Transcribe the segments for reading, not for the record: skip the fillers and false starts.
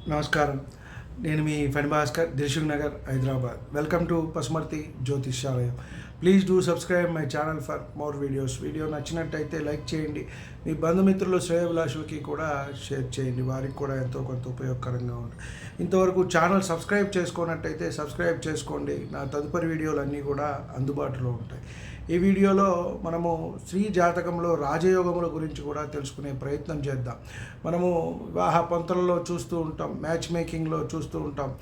నమస్కారం. నేను మీ Phani Bhaskar, Dilsukhnagar, Hyderabad. Welcome to Pasumarthi Jyotishyalayam. Please do subscribe my channel for more videos. Video నచ్చినట్టయితే లైక్ చేయండి. మీ బంధుమిత్రులు, శ్రేయోభిలాషులకి కూడా షేర్ చేయండి. వారికి కూడా ఎంతో కొంత ఉపయోగకరంగా ఉంటుంది. ఇంతవరకు ఛానల్ సబ్స్క్రైబ్ చేసుకున్నట్టయితే సబ్స్క్రైబ్ చేసుకోండి. నా తదుపరి వీడియోలు అన్నీ కూడా అందుబాటులో ఉంటాయి. ఈ వీడియోలో మనము స్త్రీ జాతకంలో రాజయోగముల గురించి కూడా తెలుసుకునే ప్రయత్నం చేద్దాం. మనము వివాహ పొంతలలో చూస్తూ ఉంటాం, మ్యాచ్ మేకింగ్లో చూస్తూ ఉంటాం.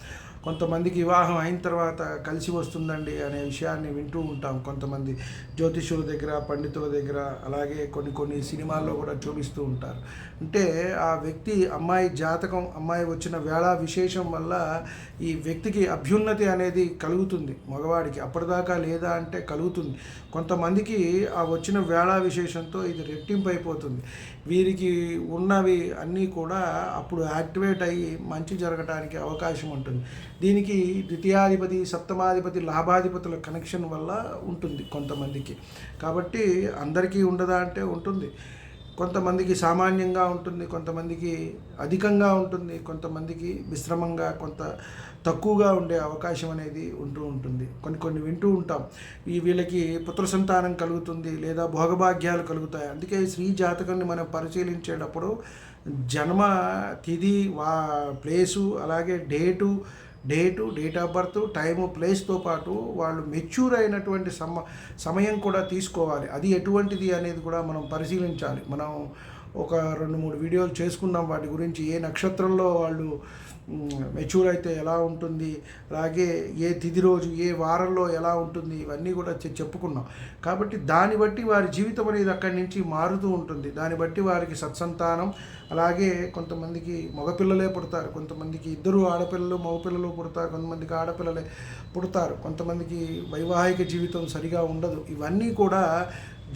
కొంతమందికి వివాహం అయిన తర్వాత కలిసి వస్తుందండి అనే విషయాన్ని వింటూ ఉంటాం. కొంతమంది జ్యోతిష్యుల దగ్గర, పండితుల దగ్గర, అలాగే కొన్ని సినిమాల్లో కూడా చూపిస్తూ ఉంటారు. అంటే ఆ వ్యక్తి అమ్మాయి జాతకం, అమ్మాయి వచ్చిన వేళ విశేషం వల్ల ఈ వ్యక్తికి అభ్యున్నతి అనేది కలుగుతుంది. మగవాడికి అప్పటిదాకా లేదా అంటే కలుగుతుంది. కొంతమందికి ఆ వచ్చిన వేళ విశేషంతో ఇది రెట్టింపు అయిపోతుంది. వీరికి ఉన్నవి అన్నీ కూడా అప్పుడు యాక్టివేట్ అయ్యి మంచి జరగడానికి అవకాశం ఉంటుంది. దీనికి ద్వితీయాధిపతి, సప్తమాధిపతి, లాభాధిపతుల కనెక్షన్ వల్ల ఉంటుంది కొంతమందికి. కాబట్టి అందరికీ ఉండదా అంటే ఉంటుంది. కొంతమందికి సామాన్యంగా ఉంటుంది, కొంతమందికి అధికంగా ఉంటుంది, కొంతమందికి మిశ్రమంగా, కొంత తక్కువగా ఉండే అవకాశం అనేది ఉంటూ ఉంటుంది. కొన్ని వింటూ ఉంటాం, వీళ్ళకి పుత్ర సంతానం కలుగుతుంది లేదా భోగభాగ్యాలు కలుగుతాయి. అందుకే స్త్రీ జాతకాన్ని మనం పరిశీలించేటప్పుడు జన్మ తిథి, ప్లేసు, అలాగే డేట్ ఆఫ్ బర్త్, టైము, ప్లేస్తో పాటు వాళ్ళు మెచ్యూర్ అయినటువంటి సమయం కూడా తీసుకోవాలి. అది ఎటువంటిది అనేది కూడా మనం పరిశీలించాలి. మనం ఒక 2-3 వీడియోలు చేసుకున్నాం వాటి గురించి. ఏ నక్షత్రంలో వాళ్ళు మెచ్యూర్ అయితే ఎలా ఉంటుంది, అలాగే ఏ తిథి రోజు, ఏ వారంలో ఎలా ఉంటుంది, ఇవన్నీ కూడా చెప్పుకున్నాం. కాబట్టి దాన్ని బట్టి వారి జీవితం అనేది అక్కడి నుంచి మారుతూ ఉంటుంది. దాన్ని బట్టి వారికి సత్సంతానం, అలాగే కొంతమందికి మగపిల్లలే పుడతారు, కొంతమందికి ఇద్దరు ఆడపిల్లలు మగపిల్లలు పుడతారు, కొంతమందికి ఆడపిల్లలే పుడతారు, కొంతమందికి వైవాహిక జీవితం సరిగా ఉండదు. ఇవన్నీ కూడా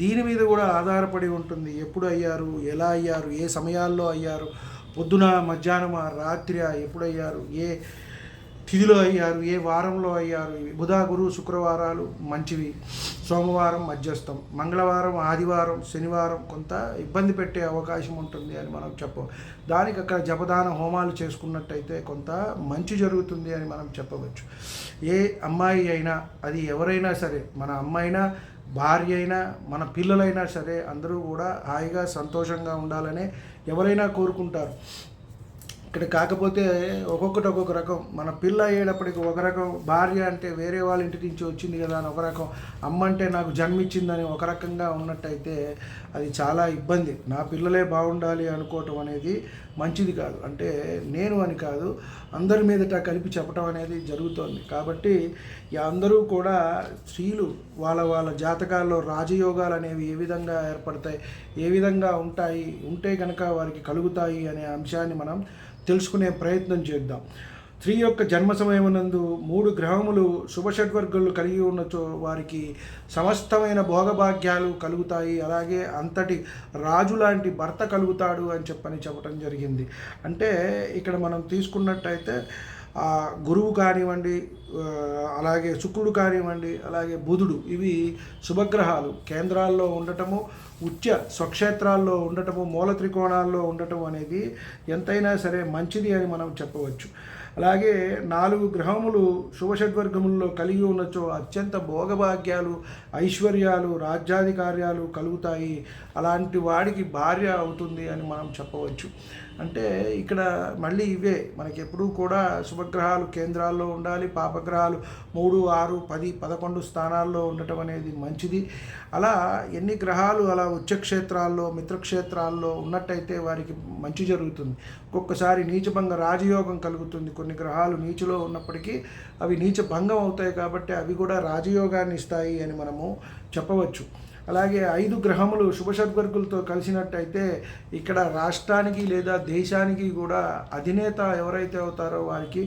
దీని మీద కూడా ఆధారపడి ఉంటుంది. ఎప్పుడు అయ్యారు, ఎలా అయ్యారు, ఏ సమయాల్లో అయ్యారు, పొద్దున, మధ్యాహ్నమా, రాత్రి, ఎప్పుడయ్యారు, ఏ తిథిలో అయ్యారు, ఏ వారంలో అయ్యారు. బుధ, గురు, శుక్రవారాలు మంచివి, సోమవారం మధ్యస్థం, మంగళవారం, ఆదివారం, శనివారం కొంత ఇబ్బంది పెట్టే అవకాశం ఉంటుంది అని మనం దానికి అక్కడ జపదాన హోమాలు చేసుకున్నట్టయితే కొంత మంచి జరుగుతుంది అని మనం చెప్పవచ్చు. ఏ అమ్మాయి అయినా, అది ఎవరైనా సరే, మన అమ్మాయినా, భార్య అయినా, మన పిల్లలైనా సరే, అందరూ కూడా హాయిగా సంతోషంగా ఉండాలనే ఎవరైనా కోరుకుంటారు. ఇక్కడ కాకపోతే ఒక్కొక్కటి ఒక్కొక్క రకం. మన పిల్ల అయ్యేటప్పటికి ఒక రకం, భార్య అంటే వేరే వాళ్ళ ఇంటి నుంచి వచ్చింది కదా అని ఒక రకం, అమ్మ అంటే నాకు జన్మించిందని ఒక రకంగా ఉన్నట్టయితే అది చాలా ఇబ్బంది. నా పిల్లలే బాగుండాలి అనుకోవటం అనేది మంచిది కాదు. అంటే నేను అని కాదు, అందరి మీదట కలిపి చెప్పడం అనేది జరుగుతోంది. కాబట్టి అందరూ కూడా స్త్రీలు వాళ్ళ జాతకాల్లో రాజయోగాలు అనేవి ఏ విధంగా ఏర్పడతాయి, ఏ విధంగా ఉంటే కనుక వారికి కలుగుతాయి అనే అంశాన్ని మనం తెలుసుకునే ప్రయత్నం చేద్దాం. స్త్రీ యొక్క జన్మ సమయమునందు 3 గ్రహములు శుభషడ్వర్గులు కలిగి ఉన్నచో వారికి సమస్తమైన భోగభాగ్యాలు కలుగుతాయి. అలాగే అంతటి రాజు లాంటి భర్త కలుగుతాడు అని చెప్పటం జరిగింది. అంటే ఇక్కడ మనం తీసుకున్నట్టయితే గురువు కానివ్వండి, అలాగే శుక్రుడు కానివ్వండి, అలాగే బుధుడు, ఇవి శుభగ్రహాలు కేంద్రాల్లో ఉండటము, ఉచ్చ స్వక్షేత్రాల్లో ఉండటము, మూల త్రికోణాల్లో ఉండటం అనేది ఎంతైనా సరే మంచిది అని మనం చెప్పవచ్చు. అలాగే 4 గ్రహములు శుభషడ్వర్గముల్లో కలిగి ఉన్నచో అత్యంత భోగభాగ్యాలు, ఐశ్వర్యాలు, రాజ్యాధికార్యాలు కలుగుతాయి. అలాంటి వాడికి భార్య అవుతుంది అని మనం చెప్పవచ్చు. అంటే ఇక్కడ మళ్ళీ ఇవే మనకి ఎప్పుడూ కూడా శుభగ్రహాలు కేంద్రాల్లో ఉండాలి. పాపగ్రహాలు 3, 6, 10, 11 స్థానాల్లో ఉండటం అనేది మంచిది. అలా ఎన్ని గ్రహాలు అలా ఉచ్చక్షేత్రాల్లో, మిత్రక్షేత్రాల్లో ఉన్నట్టయితే వారికి మంచి జరుగుతుంది. ఒక్కొక్కసారి నీచభంగ రాజయోగం కలుగుతుంది. కొన్ని గ్రహాలు నీచులో ఉన్నప్పటికీ అవి నీచ భంగం అవుతాయి. కాబట్టి అవి కూడా రాజయోగాన్ని ఇస్తాయి అని మనము చెప్పవచ్చు. అలాగే 5 గ్రహములు శుభషడ్వర్గులతో కలిసినట్టయితే ఇక్కడ రాష్ట్రానికి లేదా దేశానికి కూడా అధినేత ఎవరైతే అవుతారో వారికి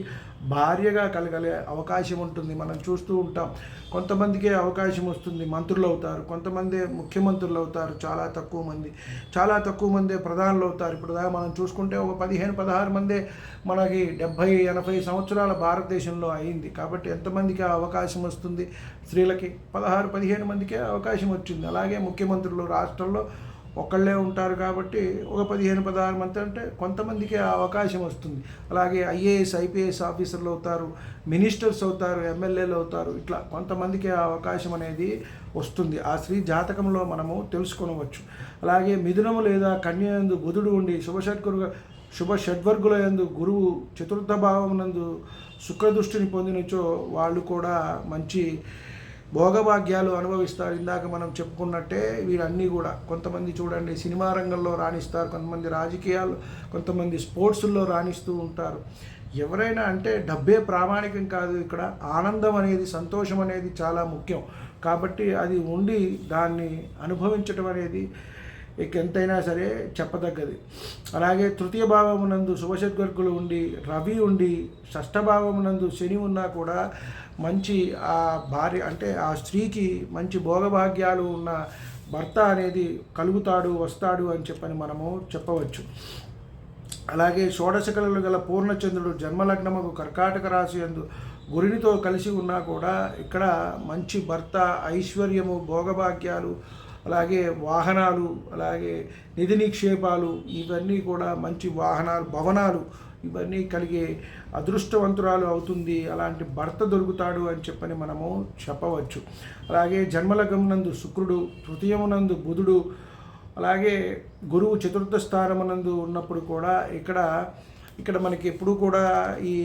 భార్యగా కలగలే అవకాశం ఉంటుంది. మనం చూస్తూ ఉంటాం, కొంతమందికే అవకాశం వస్తుంది, మంత్రులు అవుతారు, కొంతమంది ముఖ్యమంత్రులు అవుతారు, చాలా తక్కువ మందే ప్రధానులు అవుతారు. ఇప్పుడు దాకా మనం చూసుకుంటే ఒక 15-16 మందే మనకి 70-80 సంవత్సరాల భారతదేశంలో అయింది. కాబట్టి ఎంతమందికి అవకాశం వస్తుంది? స్త్రీలకి 16-15 మందికే అవకాశం వచ్చింది. అలాగే ముఖ్యమంత్రులు రాష్ట్రంలో ఒకళ్ళే ఉంటారు కాబట్టి ఒక 15-16 మంది అంటే కొంతమందికి ఆ అవకాశం వస్తుంది. అలాగే ఐఏఎస్ ఐపీఎస్ ఆఫీసర్లు అవుతారు, మినిస్టర్స్ అవుతారు, ఎమ్మెల్యేలు అవుతారు. ఇట్లా కొంతమందికి ఆ అవకాశం అనేది వస్తుంది. ఆ స్త్రీ జాతకంలో మనము తెలుసుకొనవచ్చు. అలాగే మిథునము లేదా కన్య యందు బుధుడు ఉండి శుభ షడ్వర్గుల యందు గురువు చతుర్థ భావమునందు శుక్రదృష్టిని పొందినచో వాళ్ళు కూడా మంచి భోగభాగ్యాలు అనుభవిస్తారు. ఇందాక మనం చెప్పుకున్నట్టే వీరన్నీ కూడా కొంతమంది చూడండి సినిమా రంగంలో రాణిస్తారు, కొంతమంది రాజకీయాలు, కొంతమంది స్పోర్ట్స్లో రాణిస్తూ ఉంటారు. ఎవరైనా అంటే డబ్బే ప్రామాణికం కాదు, ఇక్కడ ఆనందం అనేది, సంతోషం అనేది చాలా ముఖ్యం. కాబట్టి అది ఉండి దాన్ని అనుభవించడం అనేది ఎంతైనా సరే చెప్పదగ్గది. అలాగే తృతీయ భావమునందు శుభషద్వర్గులు ఉండి రవి ఉండి షష్ఠభావమునందు శని ఉన్నా కూడా మంచి ఆ భార్య అంటే ఆ స్త్రీకి మంచి భోగభాగ్యాలు ఉన్న భర్త అనేది కలుగుతాడు, వస్తాడు అని చెప్పని మనము చెప్పవచ్చు. అలాగే షోడశకళలు గల పూర్ణచంద్రుడు జన్మలగ్నముకు కర్కాటక రాశి యందు గురునితో కలిసి ఉన్నా కూడా ఇక్కడ మంచి భర్త, ఐశ్వర్యము, భోగభాగ్యాలు, అలాగే వాహనాలు, అలాగే నిధి నిక్షేపాలు, ఇవన్నీ కూడా మంచి వాహనాలు, భవనాలు ఇవన్నీ కలిగే అదృష్టవంతురాలు అవుతుంది. అలాంటి భర్త దొరుకుతాడు అని చెప్పని మనము చెప్పవచ్చు. అలాగే జన్మలగ్నమునందు శుక్రుడు, తృతీయమునందు బుధుడు, అలాగే గురువు చతుర్థ స్థానమునందు ఉన్నప్పుడు కూడా ఇక్కడ మనకి ఎప్పుడు కూడా ఈ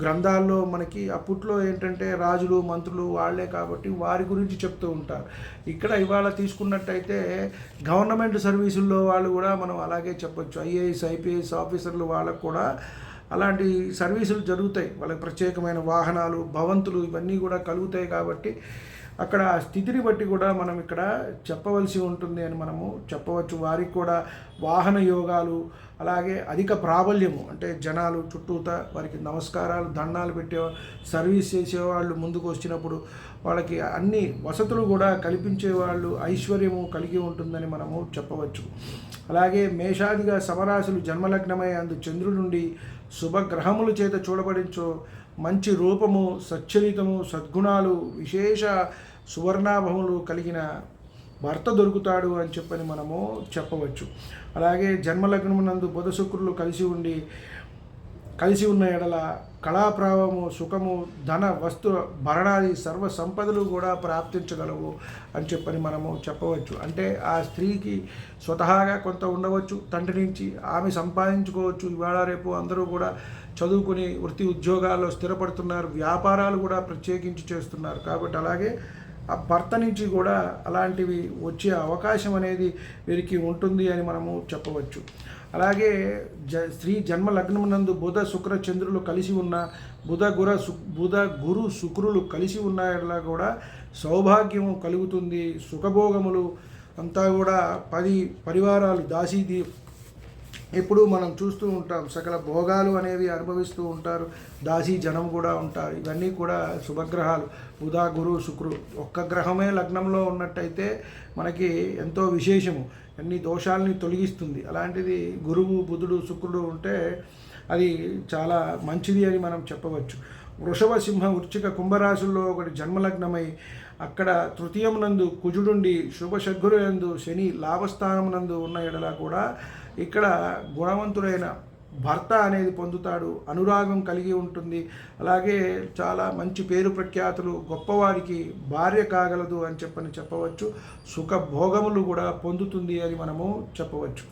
గ్రంథాల్లో మనకి అప్పట్లో ఏంటంటే రాజులు మంత్రులు వాళ్ళే కాబట్టి వారి గురించి చెప్తూ ఉంటారు. ఇక్కడ ఇవాళ తీసుకున్నట్టయితే గవర్నమెంట్ సర్వీసుల్లో వాళ్ళు కూడా మనం అలాగే చెప్పొచ్చు. ఐఏఎస్ ఐపీఎస్ ఆఫీసర్లు వాళ్ళకు కూడా అలాంటి సర్వీసులు జరుగుతాయి. వాళ్ళకి ప్రత్యేకమైన వాహనాలు, భవంతులు ఇవన్నీ కూడా కలుగుతాయి. కాబట్టి అక్కడ స్థితిని బట్టి కూడా మనం ఇక్కడ చెప్పవలసి ఉంటుంది అని మనము చెప్పవచ్చు. వారికి కూడా వాహన యోగాలు, అలాగే అధిక ప్రాబల్యము అంటే జనాలు చుట్టూతా వారికి నమస్కారాలు, దండాలు పెట్టే సర్వీస్ చేసేవాళ్ళు ముందుకు వచ్చినప్పుడు వాళ్ళకి అన్ని వసతులు కూడా కల్పించేవాళ్ళు, ఐశ్వర్యము కలిగి ఉంటుందని మనము చెప్పవచ్చు. అలాగే మేషాదిగా సమరాశులు జన్మలగ్నమై అందు చంద్రుడి నుండి శుభగ్రహముల చేత చూడబడించో మంచి రూపము, సచ్చరితము, సద్గుణాలు, విశేష సువర్ణాభములు కలిగిన భర్త దొరుకుతాడు అని చెప్పని మనము చెప్పవచ్చు. అలాగే జన్మలగ్నమునందు బుధ శుక్రులు కలిసి ఉన్న ఎడల కళాప్రావము, సుఖము, ధన, వస్తు, భరణాది సర్వ సంపదలు కూడా ప్రాప్తించగలవు అని చెప్పని మనము చెప్పవచ్చు. అంటే ఆ స్త్రీకి స్వతహాగా కొంత ఉండవచ్చు, తండ్రి నుంచి ఆమె సంపాదించుకోవచ్చు. ఇవాళ రేపు అందరూ కూడా చదువుకుని వృత్తి ఉద్యోగాల్లో స్థిరపడుతున్నారు, వ్యాపారాలు కూడా ప్రత్యేకించి చేస్తున్నారు. కాబట్టి అలాగే ఆ భర్త నుంచి కూడా అలాంటివి వచ్చే అవకాశం అనేది వీరికి ఉంటుంది అని మనము చెప్పవచ్చు. అలాగే స్త్రీ జన్మ లగ్నమునందు బుధ శుక్ర చంద్రులు కలిసి ఉన్న బుధ గురు శుక్రులు కలిసి ఉన్నాయలా కూడా సౌభాగ్యము కలుగుతుంది. సుఖభోగములు అంతా కూడా 10 పరివారాలు దాసీది ఎప్పుడు మనం చూస్తూ ఉంటాం. సకల భోగాలు అనేవి అనుభవిస్తూ ఉంటారు, దాసీ జనం కూడా ఉంటారు. ఇవన్నీ కూడా శుభగ్రహాలు. బుధ గురు శుక్రుడు ఒక్క గ్రహమే లగ్నంలో ఉన్నట్టయితే మనకి ఎంతో విశేషము, అన్ని దోషాలని తొలగిస్తుంది. అలాంటిది గురువు, బుధుడు, శుక్రుడు ఉంటే అది చాలా మంచిది అని మనం చెప్పవచ్చు. వృషభ, సింహ, వృశ్చిక, కుంభరాశుల్లో ఒకటి జన్మలగ్నమై అక్కడ తృతీయమునందు కుజుడుండి శుభ షడ్గురులందు శని లాభస్థానమునందు ఉన్న ఎడల కూడా ఇక్కడ గుణవంతుడైన భర్త అనేది పొందుతాడు, అనురాగం కలిగి ఉంటుంది. అలాగే చాలా మంచి పేరు ప్రఖ్యాతులు, గొప్పవారికి భార్య కాగలదు అని చెప్పవచ్చు. సుఖ భోగములు కూడా పొందుతుంది అని మనము చెప్పవచ్చు.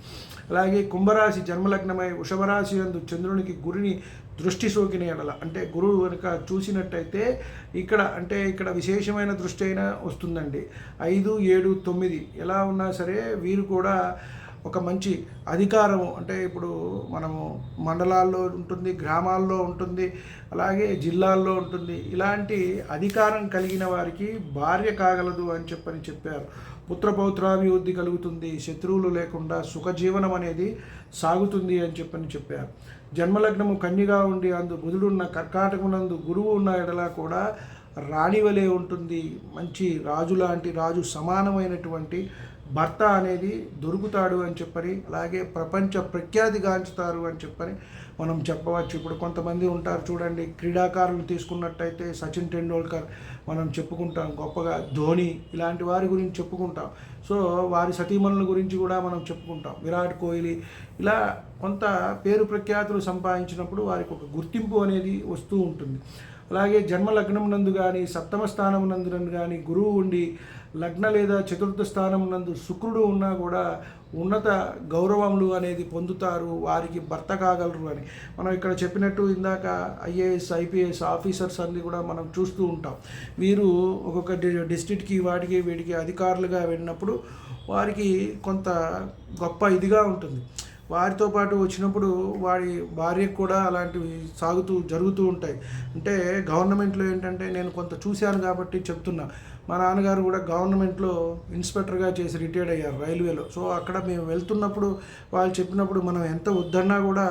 అలాగే కుంభరాశి జన్మలగ్నమై వృషభరాశి యందు చంద్రునికి గురిని దృష్టి సోకిన ఎడల అంటే గురువు కనుక చూసినట్టయితే ఇక్కడ విశేషమైన దృష్టి అయినా వస్తుందండి. 5, 7, 9 ఎలా ఉన్నా సరే వీరు కూడా ఒక మంచి అధికారము అంటే ఇప్పుడు మనము మండలాల్లో ఉంటుంది, గ్రామాల్లో ఉంటుంది, అలాగే జిల్లాల్లో ఉంటుంది. ఇలాంటి అధికారం కలిగిన వారికి భార్య కాగలదు అని చెప్పారు. పుత్రపౌత్రాభివృద్ధి కలుగుతుంది, శత్రువులు లేకుండా సుఖజీవనం అనేది సాగుతుంది అని చెప్పారు. జన్మలగ్నము కన్యగా ఉండి అందు బుధుడున్న కర్కాటకమునందు గురువు ఉన్న ఎడల కూడా రాణివలే ఉంటుంది. మంచి రాజు సమానమైనటువంటి భర్త అనేది దొరుకుతాడు అని అలాగే ప్రపంచ ప్రఖ్యాతిగాంచుతారు అని మనం చెప్పవచ్చు. ఇప్పుడు కొంతమంది ఉంటారు చూడండి, క్రీడాకారులు తీసుకున్నట్టయితే సచిన్ టెండూల్కర్ మనం చెప్పుకుంటాం గొప్పగా, ధోని ఇలాంటి వారి గురించి చెప్పుకుంటాం. సో వారి సతీమణుల గురించి కూడా మనం చెప్పుకుంటాం, విరాట్ కోహ్లీ. ఇలా కొంత పేరు ప్రఖ్యాతులు సంపాదించినప్పుడు వారికి ఒక గుర్తింపు అనేది వస్తూ ఉంటుంది. అలాగే జన్మ లగ్నం నందు కానీ, సప్తమ స్థానం నందు కానీ గురువు ఉండి, లగ్న లేదా చతుర్థ స్థానం నందు శుక్రుడు ఉన్నా కూడా ఉన్నత గౌరవములు అనేది పొందుతారు, వారికి భర్త కాగలరు అని మనం ఇక్కడ చెప్పినట్టు ఇందాక ఐఏఎస్ ఐపీఎస్ ఆఫీసర్స్ అన్ని కూడా మనం చూస్తూ ఉంటాం. వీరు ఒక్కొక్క డిస్ట్రిక్ట్కి వాటికి వీటికి అధికారులుగా వెళ్ళినప్పుడు వారికి కొంత గొప్ప ఇదిగా ఉంటుంది. వారితో పాటు వచ్చినప్పుడు వారి భార్యకు కూడా అలాంటివి జరుగుతూ ఉంటాయి. అంటే గవర్నమెంట్లో ఏంటంటే నేను కొంత చూశాను కాబట్టి చెప్తున్నా. మా నాన్నగారు కూడా గవర్నమెంట్లో ఇన్స్పెక్టర్గా చేసి రిటైర్డ్ అయ్యారు రైల్వేలో. సో అక్కడ మేము వెళ్తున్నప్పుడు వాళ్ళు చెప్పినప్పుడు మనం ఎంత వద్దన్నా కూడా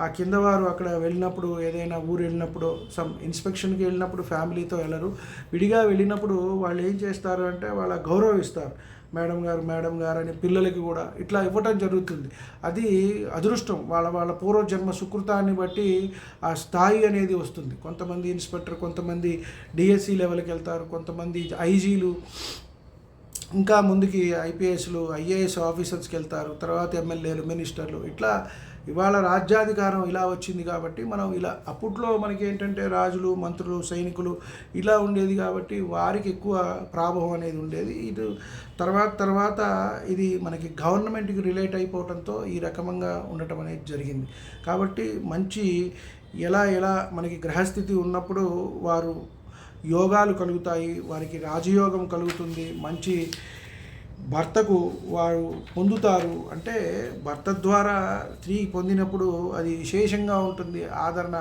ఆ కింద వారు అక్కడ వెళ్ళినప్పుడు, ఏదైనా ఊరు వెళ్ళినప్పుడు, సమ్ ఇన్స్పెక్షన్కి వెళ్ళినప్పుడు ఫ్యామిలీతో వెళ్ళరు, విడిగా వెళ్ళినప్పుడు వాళ్ళు ఏం చేస్తారు అంటే వాళ్ళ గౌరవిస్తారు. మేడం గారు అని పిల్లలకి కూడా ఇట్లా ఇవ్వటం జరుగుతుంది. అది అదృష్టం, వాళ్ళ పూర్వజన్మ సుకృతాన్ని బట్టి ఆ స్థాయి అనేది వస్తుంది. కొంతమంది ఇన్స్పెక్టర్, కొంతమంది డిఎస్సి లెవెల్కి వెళ్తారు, కొంతమంది ఐజీలు, ఇంకా ముందుకి ఐపీఎస్లు ఐఏఎస్ ఆఫీసర్స్కి వెళ్తారు, తర్వాత ఎమ్మెల్యేలు, మినిస్టర్లు. ఇట్లా ఇవాళ రాజ్యాధికారం ఇలా వచ్చింది కాబట్టి మనం ఇలా, అప్పట్లో మనకి ఏంటంటే రాజులు, మంత్రులు, సైనికులు ఇలా ఉండేది కాబట్టి వారికి ఎక్కువ ప్రాభవం అనేది ఉండేది. ఇది తర్వాత ఇది మనకి గవర్నమెంట్కి రిలేట్ అయిపోవడంతో ఈ రకంగా ఉండటం అనేది జరిగింది. కాబట్టి మంచి ఎలా మనకి గ్రహస్థితి ఉన్నప్పుడు వారు యోగాలు కలుగుతాయి, వారికి రాజయోగం కలుగుతుంది, మంచి భర్తకు వారు పొందుతారు. అంటే భర్త ద్వారా స్త్రీ పొందినప్పుడు అది విశేషంగా ఉంటుంది, ఆదరణ,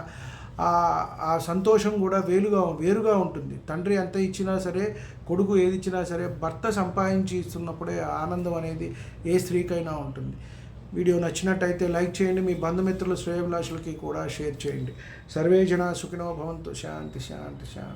ఆ సంతోషం కూడా వేరుగా ఉంటుంది. తండ్రి ఎంత ఇచ్చినా సరే, కొడుకు ఏది ఇచ్చినా సరే, భర్త సంపాదించి ఇస్తున్నప్పుడే ఆనందం అనేది ఏ స్త్రీకైనా ఉంటుంది. వీడియో నచ్చినట్టయితే లైక్ చేయండి, మీ బంధుమిత్రులు శ్రేయోభిలాషులకి కూడా షేర్ చేయండి. సర్వే జన సుఖినో భవంతు. శాంతి శాంతి శాంతి.